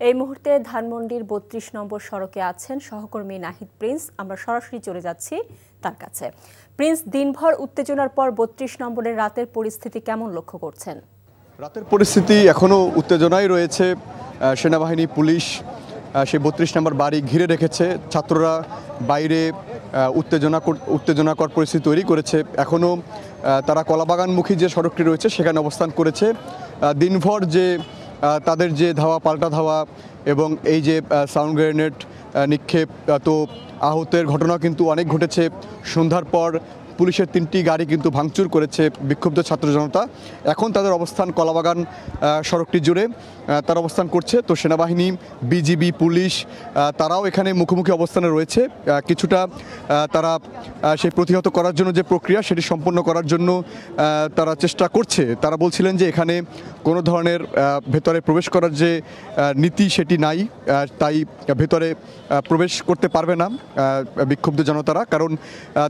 এই মুহূর্তে ধানমন্ডির ৩২ নম্বর সড়কে আছেন সহকর্মী নাহিদ প্রিন্স। আমরা সরাসরি চলে যাচ্ছি তার কাছে। প্রিন্স, দিনভর উত্তেজনার পর ৩২ নম্বরের রাতের পরিস্থিতি কেমন লক্ষ্য করছেন? রাতের পরিস্থিতি এখনো উত্তেজনায় রয়েছে। সেনাবাহিনী, পুলিশ সেই ৩২ নম্বর বাড়ি ঘিরে রেখেছে। ছাত্ররা বাইরে উত্তেজনাকর পরিস্থিতি তৈরি করেছে। এখনও তারা কলাবাগানমুখী যে সড়কটি রয়েছে সেখানে অবস্থান করেছে। দিনভর যে তাদের যে ধাওয়া পাল্টা ধাওয়া এবং এই যে সাউন্ড গ্রেনেড নিক্ষেপ, তো আহতের ঘটনা কিন্তু অনেক ঘটেছে। সন্ধ্যার পর পুলিশের ৩টি গাড়ি কিন্তু ভাঙচুর করেছে বিক্ষুব্ধ ছাত্র জনতা। এখন তাদের অবস্থান কলাবাগান সড়কটি জুড়ে তারা অবস্থান করছে। তো সেনাবাহিনী, বিজিবি, পুলিশ তারাও এখানে মুখোমুখি অবস্থানে রয়েছে। কিছুটা তারা সেই প্রতিহত করার জন্য যে প্রক্রিয়া সেটি সম্পন্ন করার জন্য তারা চেষ্টা করছে। তারা বলছিলেন যে এখানে কোনো ধরনের ভেতরে প্রবেশ করার যে নীতি সেটি নাই, তাই ভেতরে প্রবেশ করতে পারবে না বিক্ষুব্ধ জনতারা। কারণ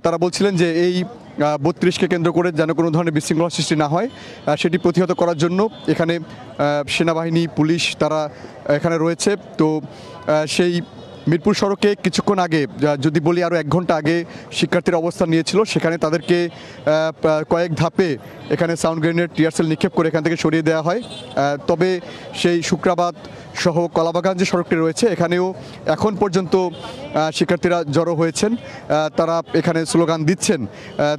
তারা বলছিলেন যে এই ৩২কে কেন্দ্র করে যেন কোনো ধরনের বিশৃঙ্খলা সৃষ্টি না হয় সেটি প্রতিহত করার জন্য এখানে সেনাবাহিনী, পুলিশ তারা এখানে রয়েছে। তো সেই মিরপুর সড়কে কিছুক্ষণ আগে, যদি বলি আরও ১ ঘন্টা আগে শিক্ষার্থীরা অবস্থান নিয়েছিল, সেখানে তাদেরকে কয়েক ধাপে এখানে সাউন্ড গ্রেনেড, টিয়ারশেল নিক্ষেপ করে এখান থেকে সরিয়ে দেওয়া হয়। তবে সেই শুক্রাবাদ সহ কলাবাগান যে সড়কটি রয়েছে এখানেও এখন পর্যন্ত শিক্ষার্থীরা জড়ো হয়েছেন। তারা এখানে স্লোগান দিচ্ছেন।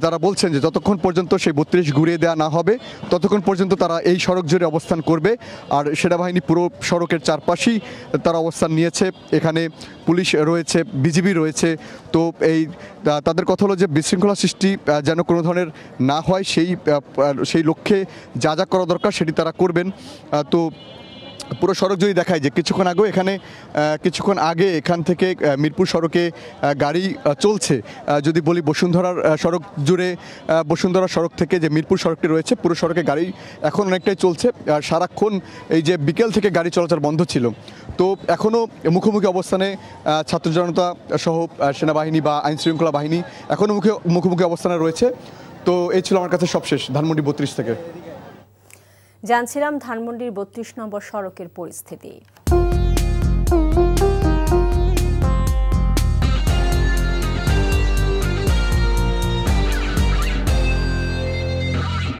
তারা বলছেন যে যতক্ষণ পর্যন্ত সেই ৩২ ঘুরিয়ে দেওয়া না হবে ততক্ষণ পর্যন্ত তারা এই সড়ক জুড়ে অবস্থান করবে। আর সেনাবাহিনী পুরো সড়কের চারপাশেই তারা অবস্থান নিয়েছে। এখানে পুলিশ রয়েছে, বিজিবি রয়েছে। তো তাদের কথা হলো যে বিশৃঙ্খলা সৃষ্টি যেন কোনো ধরনের না হয়, সেই লক্ষ্যে যা যা করা দরকার সেটি তারা করবেন। তো পুরো সড়ক যদি দেখায় যে কিছুক্ষণ আগে এখান থেকে মিরপুর সড়কে গাড়ি চলছে। যদি বলি বসুন্ধরার সড়ক জুড়ে, বসুন্ধরা সড়ক থেকে যে মিরপুর সড়কটি রয়েছে পুরো সড়কে গাড়ি এখন অনেকটাই চলছে। সারাক্ষণ এই যে বিকেল থেকে গাড়ি চলাচল বন্ধ ছিল। তো এখনও মুখোমুখি অবস্থানে ছাত্র জনতা সহ সেনাবাহিনী বা আইনশৃঙ্খলা বাহিনী এখনও মুখোমুখি অবস্থানে রয়েছে। তো এই ছিল আমার কাছে সবশেষ ধানমন্ডি ৩২ থেকে। জানছিলাম ধানমন্ডির ৩২ নম্বর সড়কের পরিস্থিতি।